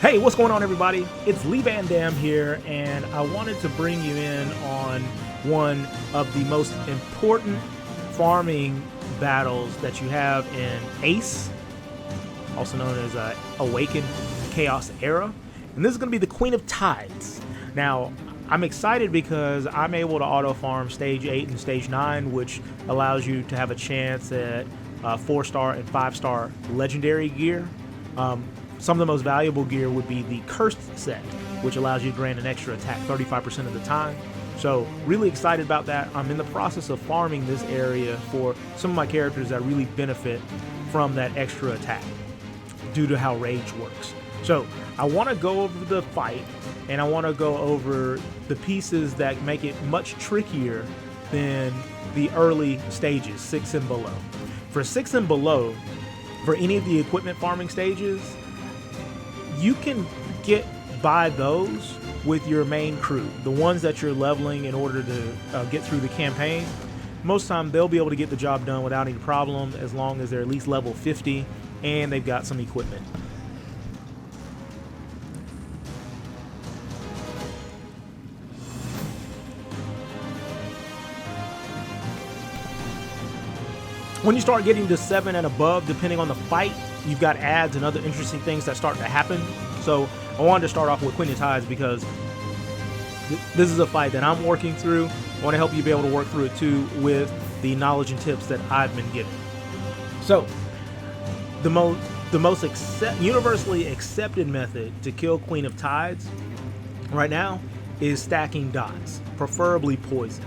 Hey, what's going on, everybody? It's Lee Van Dam here, and I wanted to bring you in on one of the most important farming battles that you have in Ace, also known as Awaken Chaos Era, and this is going to be the Queen of Tides. Now, I'm excited because I'm able to auto farm Stage 8 and Stage 9, which allows you to have a chance at 4-star and 5-star legendary gear. Some of the most valuable gear would be the Cursed set, which allows you to grant an extra attack 35% of the time. So really excited about that. I'm in the process of farming this area for some of my characters that really benefit from that extra attack due to how rage works. So I want to go over the fight, and I want to go over the pieces that make it much trickier than the early stages, 6 and below. For 6 and below, for any of the equipment farming stages, you can get by those with your main crew, the ones that you're leveling in order to get through the campaign. Most of the time, they'll be able to get the job done without any problem as long as they're at least level 50 and they've got some equipment. When you start getting to 7 and above, depending on the fight, you've got ads and other interesting things that start to happen. So I wanted to start off with Queen of Tides because this is a fight that I'm working through. I want to help you be able to work through it too with the knowledge and tips that I've been given. So the most universally accepted method to kill Queen of Tides right now is stacking dots, preferably poison.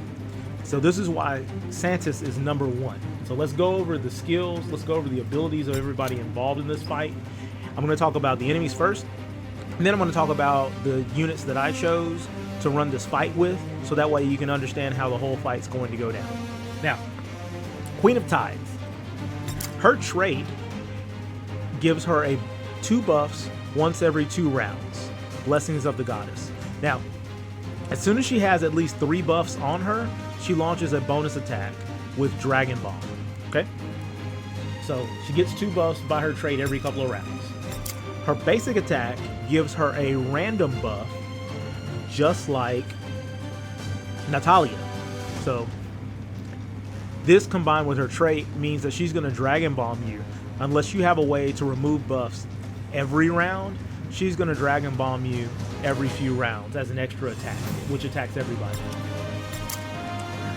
So this is why Santis is number 1. So let's go over the skills, let's go over the abilities of everybody involved in this fight. I'm going to talk about the enemies first, and then I'm going to talk about the units that I chose to run this fight with, so that way you can understand how the whole fight's going to go down. Now, Queen of Tides. Her trait gives her 2 buffs once every 2 rounds. Blessings of the Goddess. Now, as soon as she has at least 3 buffs on her, she launches a bonus attack with Dragon Bomb. Okay? So she gets 2 buffs by her trait every couple of rounds. Her basic attack gives her a random buff, just like Natalia. So this combined with her trait means that she's going to Dragon Bomb you. Unless you have a way to remove buffs every round, she's going to Dragon Bomb you every few rounds as an extra attack, which attacks everybody.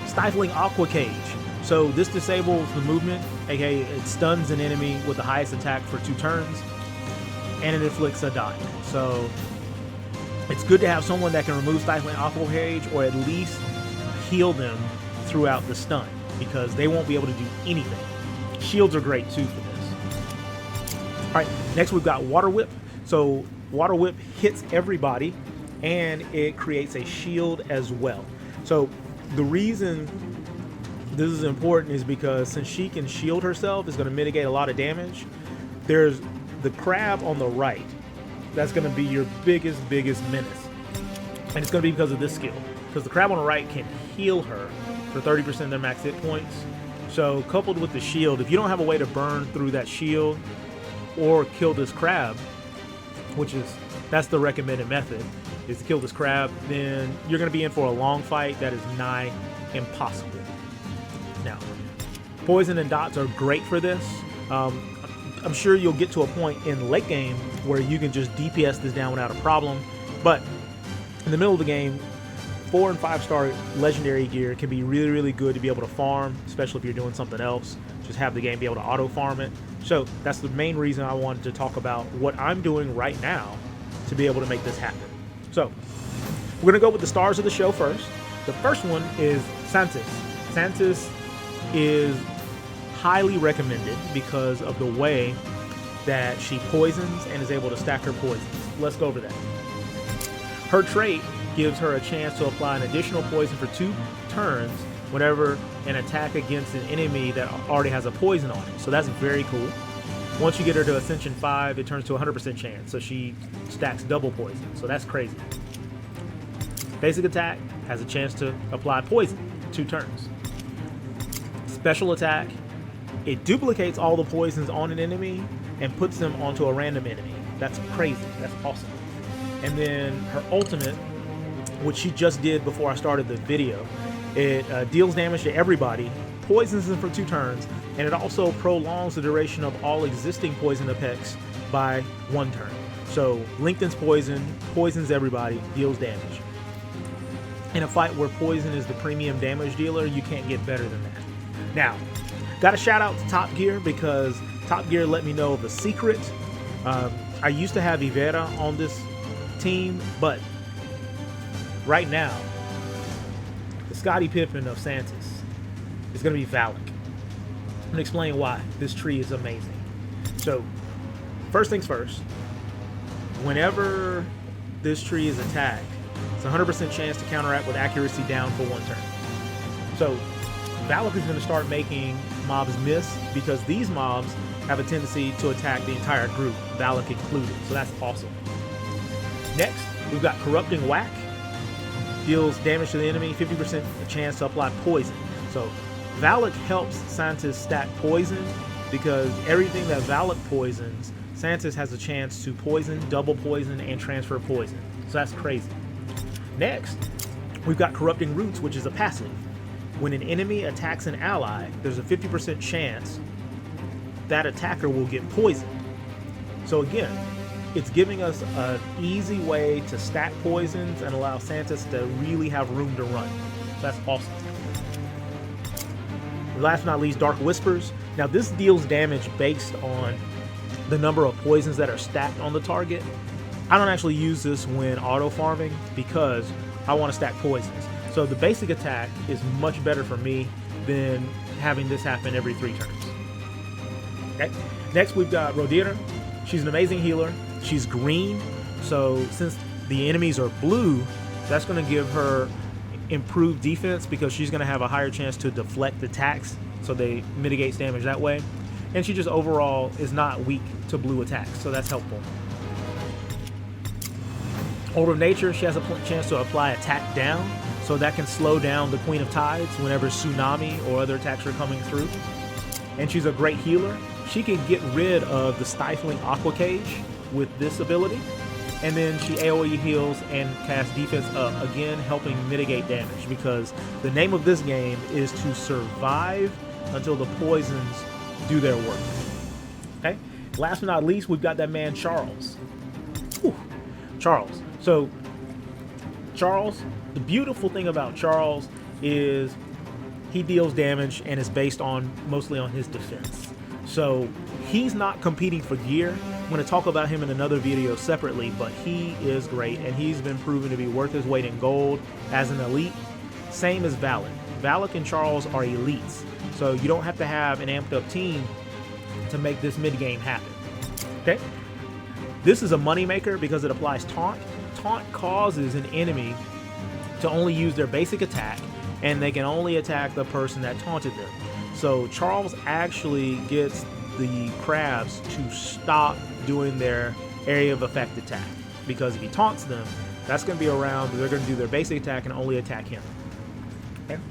Stifling Aqua Cage. So this disables the movement, aka it stuns an enemy with the highest attack for 2 turns, and it inflicts a die. So it's good to have someone that can remove Stifling Aqua Cage, or at least heal them throughout the stun, because they won't be able to do anything. Shields are great too for this. Alright, next we've got Water Whip. So Water Whip hits everybody, and it creates a shield as well. So the reason this is important is because since she can shield herself, it's going to mitigate a lot of damage. There's the crab on the right. That's going to be your biggest menace. And it's going to be because of this skill. Because the crab on the right can heal her for 30% of their max hit points. So coupled with the shield, if you don't have a way to burn through that shield or kill this crab, that's the recommended method, is to kill this crab, then you're going to be in for a long fight that is nigh impossible. Now, poison and dots are great for this. I'm sure you'll get to a point in late game where you can just DPS this down without a problem, but in the middle of the game, 4 and 5-star legendary gear can be really good to be able to farm, especially if you're doing something else. Just have the game be able to auto farm it. So that's the main reason I wanted to talk about what I'm doing right now to be able to make this happen. So we're gonna go with the stars of the show first. The first one is Santis. Santis is highly recommended because of the way that she poisons and is able to stack her poisons. Let's go over that. Her trait gives her a chance to apply an additional poison for 2 turns whenever an attack against an enemy that already has a poison on it. So that's very cool. Once you get her to Ascension 5, it turns to 100% chance. So she stacks double poison. So that's crazy. Basic attack has a chance to apply poison 2 turns. Special attack, it duplicates all the poisons on an enemy and puts them onto a random enemy. That's crazy. That's awesome. And then her ultimate, which she just did before I started the video, it deals damage to everybody, poisons them for 2 turns, and it also prolongs the duration of all existing poison effects by 1 turn. So lengthens poison, poisons everybody, deals damage. In a fight where poison is the premium damage dealer, you can't get better than that. Now, got a shout out to Top Gear because Top Gear let me know the secret. I used to have Ivera on this team, but right now, the Scottie Pippen of Santis is going to be Valak. I'm going to explain why this tree is amazing. So, first things first, whenever this tree is attacked, it's a 100% chance to counteract with accuracy down for 1 turn. So, Valak is going to start making mobs miss because these mobs have a tendency to attack the entire group, Valak included. So that's awesome. Next, we've got Corrupting Whack. Deals damage to the enemy, 50% chance to apply poison. So Valak helps Santis stack poison because everything that Valak poisons, Santis has a chance to poison, double poison, and transfer poison. So that's crazy. Next, we've got Corrupting Roots, which is a passive. When an enemy attacks an ally, there's a 50% chance that attacker will get poisoned. So again, it's giving us an easy way to stack poisons and allow Santis to really have room to run. So that's awesome. Last but not least, Dark Whispers. Now this deals damage based on the number of poisons that are stacked on the target. I don't actually use this when auto farming because I want to stack poisons. So the basic attack is much better for me than having this happen every 3 turns. Okay. Next we've got Rodira. She's an amazing healer. She's green, so since the enemies are blue, that's going to give her improved defense because she's going to have a higher chance to deflect attacks, so they mitigate damage that way. And she just overall is not weak to blue attacks, so that's helpful. Order of Nature, she has a chance to apply attack down, so that can slow down the Queen of Tides whenever Tsunami or other attacks are coming through. And she's a great healer. She can get rid of the Stifling Aqua Cage with this ability, and then she AoE heals and casts defense up, again helping mitigate damage because the name of this game is to survive until the poisons do their work. Okay, last but not least, we've got that man Charles. Whew. Charles. So Charles, the beautiful thing about Charles is he deals damage and is based on mostly on his defense. So he's not competing for gear. I'm going to talk about him in another video separately, but he is great, and he's been proven to be worth his weight in gold as an elite. Same as Valak. Valak and Charles are elites, so you don't have to have an amped up team to make this mid-game happen. Okay? This is a moneymaker because it applies taunt. Taunt causes an enemy to only use their basic attack, and they can only attack the person that taunted them. So Charles actually gets the crabs to stop doing their area of effect attack, because if he taunts them, that's going to be around, they're going to do their basic attack and only attack him. Okay?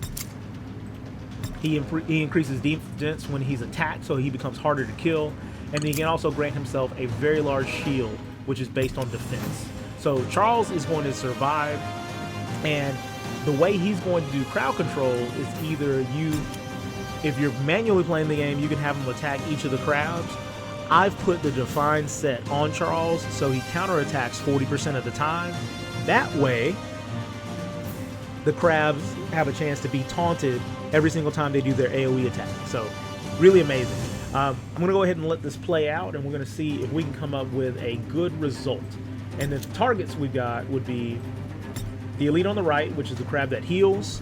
He increases defense when he's attacked, so he becomes harder to kill, and he can also grant himself a very large shield, which is based on defense. So Charles is going to survive, and the way he's going to do crowd control is either if you're manually playing the game, you can have him attack each of the crabs. I've put the defined set on Charles, so he counterattacks 40% of the time. That way, the crabs have a chance to be taunted every single time they do their AoE attack. So, really amazing. I'm going to go ahead and let this play out, and we're going to see if we can come up with a good result. And the targets we got would be the elite on the right, which is the crab that heals,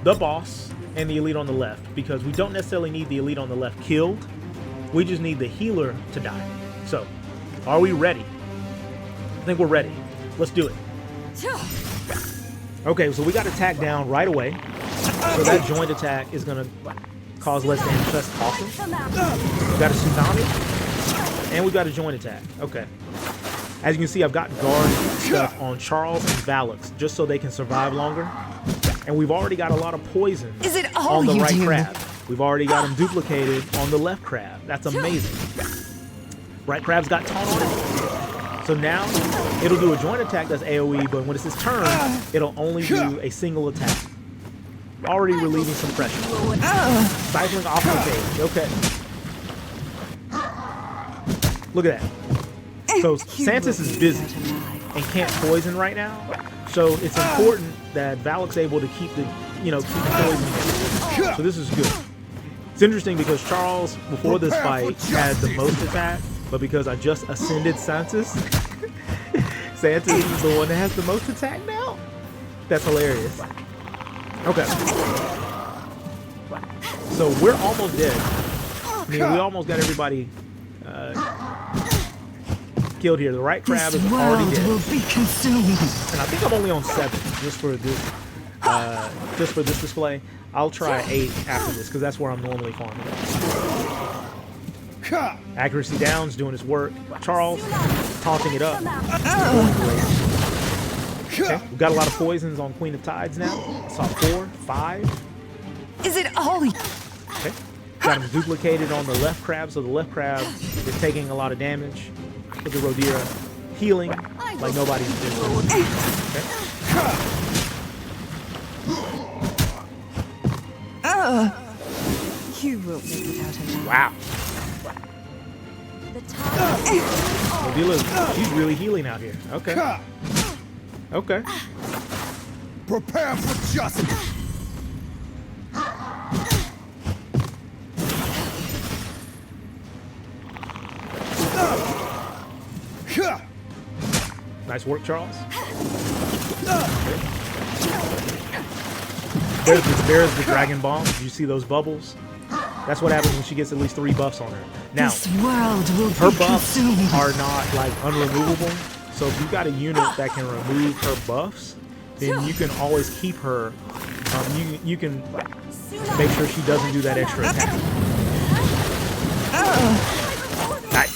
the boss, and the elite on the left, because we don't necessarily need the elite on the left killed. We just need the healer to die. So, are we ready? I think we're ready. Let's do it. Okay, so we got attack down right away. So that joint attack is going to cause less damage. That's awesome. We got a tsunami, and we got a joint attack. Okay. As you can see, I've got guard stuff on Charles and Valak just so they can survive longer. And we've already got a lot of poison on the right crab. We've already got them duplicated on the left crab. That's amazing. Right crab's got taunt on it. So now it'll do a joint attack that's AoE, but when it's his turn, it'll only do a single attack. Already relieving some pressure. Stifling off the page. Okay. Look at that. So Santis is busy and can't poison right now. So it's important that Valak's able to keep the, keep the poison. So this is good. It's interesting because Charles, before this fight, had the most attack, but because I just ascended Santis, Santis is the one that has the most attack now. That's hilarious. Okay. So we're almost dead. I mean, we almost got everybody killed here. The right crab is already dead. Will be consumed. And I think I'm only on 7 just for this display. I'll try 8 after this because that's where I'm normally farming. Accuracy down's doing his work. Charles taunting it up. Okay, we've got a lot of poisons on Queen of Tides now. I saw 4, 5. Is it all? Okay, got him duplicated on the left crab, so the left crab is taking a lot of damage. With the Rodira healing like nobody's business. Okay. You will make it out alive. Wow. Rodila, she's really healing out here. Okay. Okay. Prepare for justice. Nice work, Charles. There's the dragon bomb. Did you see those bubbles? That's what happens when she gets at least 3 buffs on her. Now, this world will her be buffs consumed. are not like unremovable. So if you've got a unit that can remove her buffs, then you can always keep her. You can make sure she doesn't do that extra attack. Nice.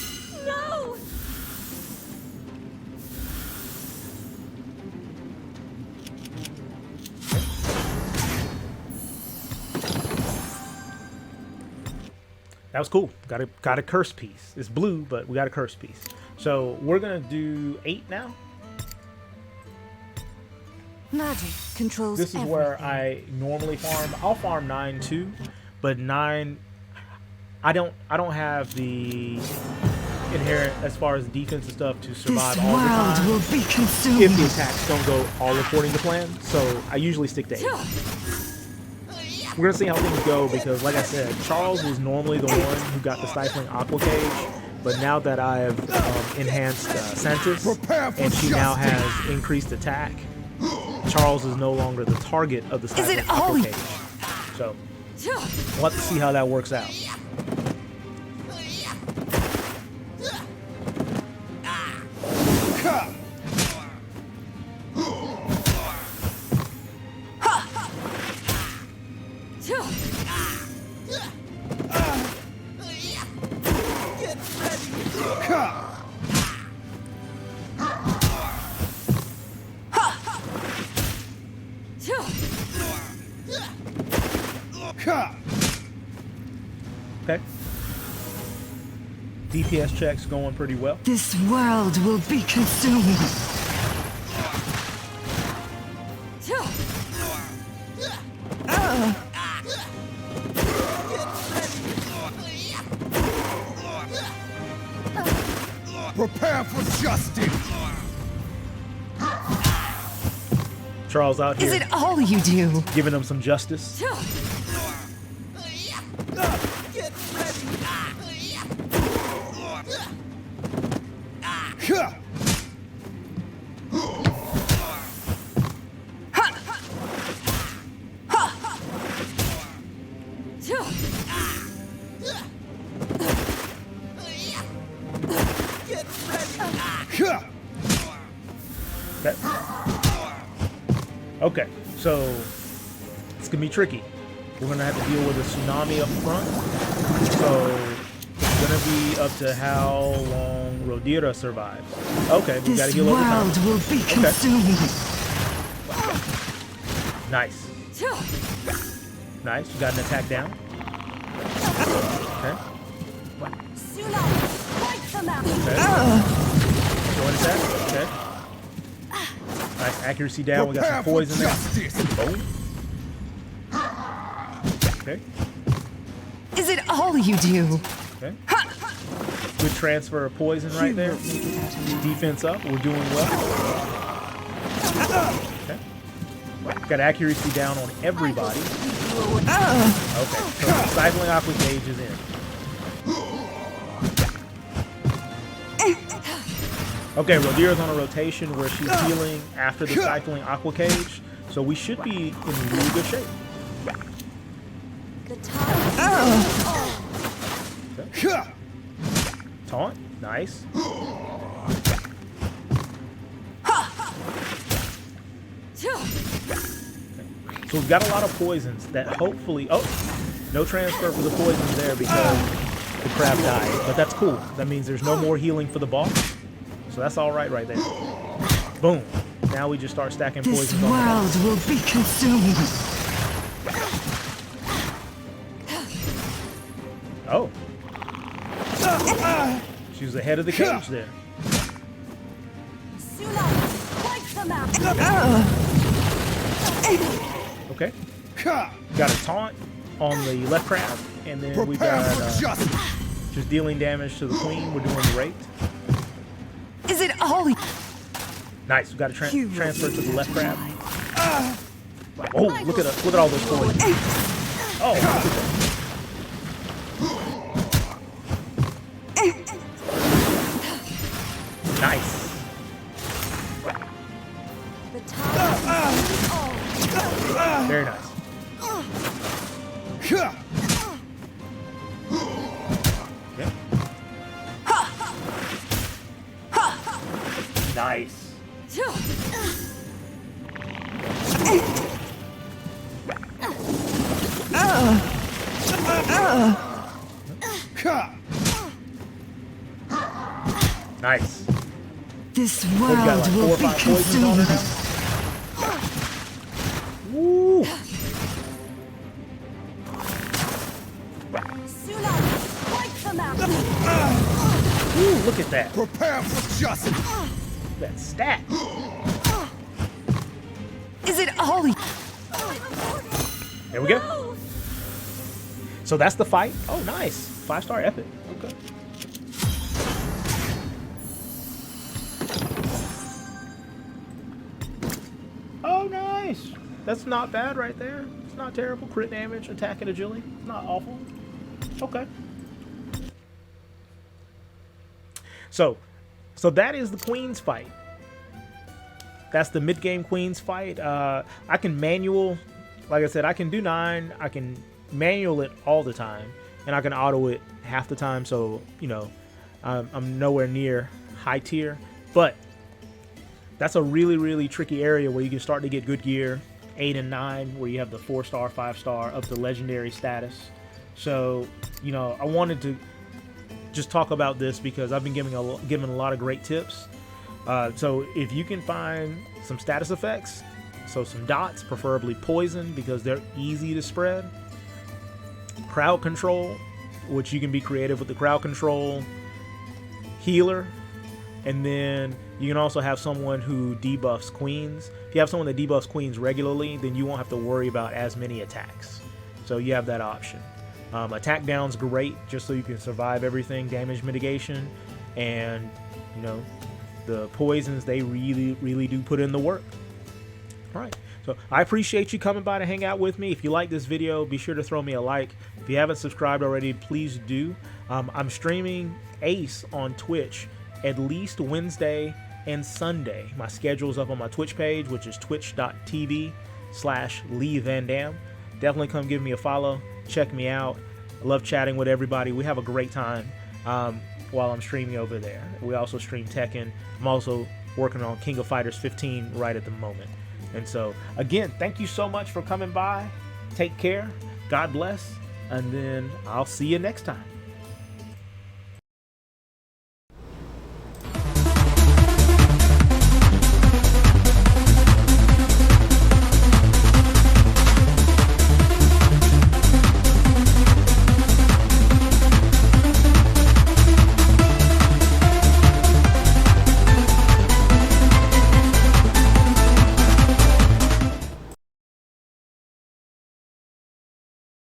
That was cool. Got a curse piece. It's blue, but we got a curse piece. So we're gonna do 8 now. Magic controls This is everything. where I normally farm. I'll farm 9 too, but 9 I don't have the inherent as far as defense and stuff to survive this all the world time. will be consumed. If the attacks don't go all according to plan, so I usually stick to 8. We're gonna see how things go because, like I said, Charles was normally the one who got the stifling aqua cage, but now that I have enhanced Santis and she now has increased attack, Charles is no longer the target of the stifling aqua cage. So we'll have to see how that works out. Okay. DPS checks going pretty well. This world will be consumed. Prepare for justice. Charles out here Is it all you do? giving them some justice. Okay, so it's gonna be tricky. We're gonna have to deal with a tsunami up front. So it's gonna be up to how long Rodira survives. Okay, we gotta This heal over time. world will be consumed. Nice. Nice, you got an attack down. Okay. Okay. Joint Silent attack. Okay. Nice accuracy down. We got some Prepare for poison there. justice. Boom. Okay. Is it all you do? Okay. Good transfer of poison right there. Defense up. We're doing well. Okay. Got accuracy down on everybody. Okay. So Stifling Aqua Cage is in. Okay, Rodira's on a rotation where she's healing after the Stifling Aqua Cage. So we should be in really good shape. Okay. Taunt. Nice. So we've got a lot of poisons that hopefully... Oh, no transfer for the poisons there because the crab died. But that's cool. That means there's no more healing for the boss. So that's all right there. Boom. Now we just start stacking This poisons on the boss. world will be consumed. Oh. She was ahead of the cage there. Okay. Got a taunt on the left crab, and then we Prepare got for justice. just dealing damage to the queen. We're doing great. Is it all you Nice. We got a transfer to the left crab. Oh, look at all those poisons. Oh, look at that. Nice. Very nice. Okay. Nice. Nice. This We got world like 4 or will be 5 poisons on her consumed. now. Woo! Ooh, look at that. Prepare for justice. That stat. Is it all you There we go. So that's the fight. Oh, nice. 5-star epic. Okay. Oh, nice. That's not bad right there. It's not terrible. Crit damage, attack and agility. Not awful. Okay. So that is the Queen's fight. That's the mid-game Queen's fight. I can manual, like I said, I can do 9. I can manual it all the time, and I can auto it half the time. So, you know, I'm nowhere near high tier, but that's a really, really tricky area where you can start to get good gear. 8 and 9, where you have the 4-star, 5-star up to legendary status. So, you know, I wanted to just talk about this because I've been giving a lot of great tips. So if you can find some status effects, so some dots, preferably poison because they're easy to spread. Crowd control, which you can be creative with the crowd control. Healer, and then you can also have someone who debuffs queens. If you have someone that debuffs queens regularly, then you won't have to worry about as many attacks. So you have that option. Attack down's great, just so you can survive everything. Damage mitigation, and you know, the poisons, they really, really do put in the work. All right, so I appreciate you coming by to hang out with me. If you like this video, be sure to throw me a like. If you haven't subscribed already, please do. I'm streaming Ace on Twitch at least Wednesday and Sunday. My schedule's up on my Twitch page, which is twitch.tv/LeeVanDam. Definitely come give me a follow. Check me out. I love chatting with everybody. We have a great time while I'm streaming over there. We also stream Tekken. I'm also working on King of Fighters 15 right at the moment. And so, again, thank you so much for coming by. Take care. God bless. And then I'll see you next time.